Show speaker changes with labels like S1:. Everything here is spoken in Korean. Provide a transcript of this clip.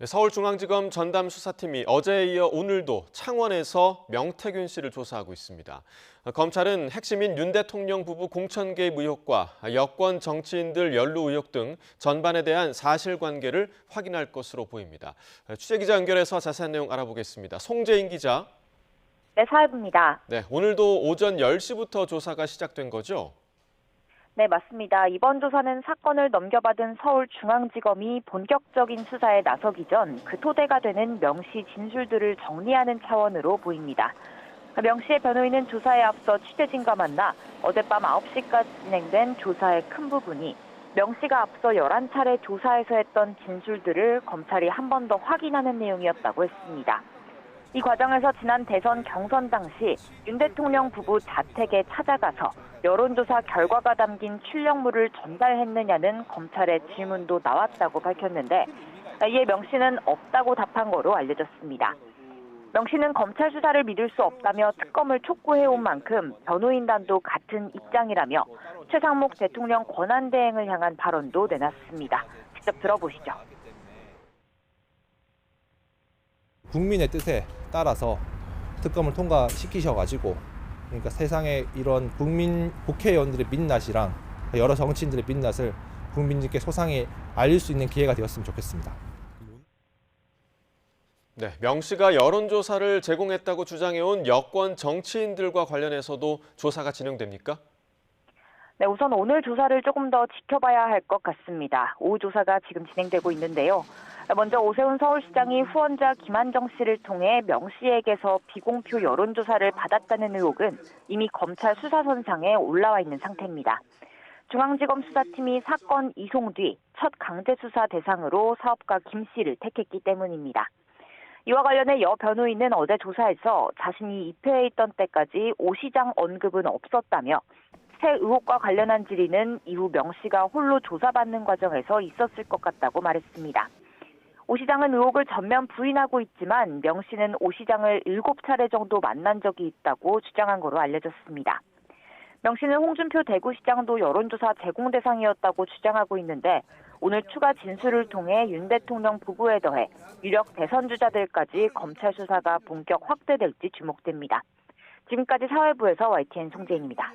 S1: 서울중앙지검 전담수사팀이 어제에 이어 오늘도 창원에서 명태균 씨를 조사하고 있습니다. 검찰은 핵심인 윤 대통령 부부 공천 개입 의혹과 여권 정치인들 연루 의혹 등 전반에 대한 사실관계를 확인할 것으로 보입니다. 취재기자 연결해서 자세한 내용 알아보겠습니다. 송재인 기자.
S2: 네, 사회부입니다.
S1: 네, 오늘도 오전 10시부터 조사가 시작된 거죠?
S2: 네, 맞습니다. 이번 조사는 사건을 넘겨받은 서울중앙지검이 본격적인 수사에 나서기 전 그 토대가 되는 명 씨 진술들을 정리하는 차원으로 보입니다. 명 씨의 변호인은 조사에 앞서 취재진과 만나 어젯밤 9시까지 진행된 조사의 큰 부분이 명 씨가 앞서 11차례 조사에서 했던 진술들을 검찰이 한 번 더 확인하는 내용이었다고 했습니다. 이 과정에서 지난 대선 경선 당시 윤 대통령 부부 자택에 찾아가서 여론조사 결과가 담긴 출력물을 전달했느냐는 검찰의 질문도 나왔다고 밝혔는데 이에 명 씨는 없다고 답한 거로 알려졌습니다. 명 씨는 검찰 수사를 믿을 수 없다며 특검을 촉구해온 만큼 변호인단도 같은 입장이라며 최상목 대통령 권한대행을 향한 발언도 내놨습니다. 직접 들어보시죠.
S3: 국민의 뜻에 따라서 특검을 통과시키셔가지고 그러니까 세상에 이런 국회의원들의 민낯이랑 여러 정치인들의 민낯을 국민들께 소상히 알릴 수 있는 기회가 되었으면 좋겠습니다.
S1: 네, 명 씨가 여론조사를 제공했다고 주장해온 여권 정치인들과 관련해서도 조사가 진행됩니까?
S2: 네, 우선 오늘 조사를 조금 더 지켜봐야 할 것 같습니다. 오후 조사가 지금 진행되고 있는데요. 먼저 오세훈 서울시장이 후원자 김한정 씨를 통해 명 씨에게서 비공표 여론조사를 받았다는 의혹은 이미 검찰 수사선상에 올라와 있는 상태입니다. 중앙지검 수사팀이 사건 이송 뒤 첫 강제수사 대상으로 사업가 김 씨를 택했기 때문입니다. 이와 관련해 여 변호인은 어제 조사에서 자신이 입회해 있던 때까지 오 시장 언급은 없었다며 새 의혹과 관련한 질의는 이후 명 씨가 홀로 조사받는 과정에서 있었을 것 같다고 말했습니다. 오 시장은 의혹을 전면 부인하고 있지만 명 씨는 오 시장을 7차례 정도 만난 적이 있다고 주장한 거로 알려졌습니다. 명 씨는 홍준표 대구시장도 여론조사 제공 대상이었다고 주장하고 있는데 오늘 추가 진술을 통해 윤 대통령 부부에 더해 유력 대선 주자들까지 검찰 수사가 본격 확대될지 주목됩니다. 지금까지 사회부에서 YTN 송재인입니다.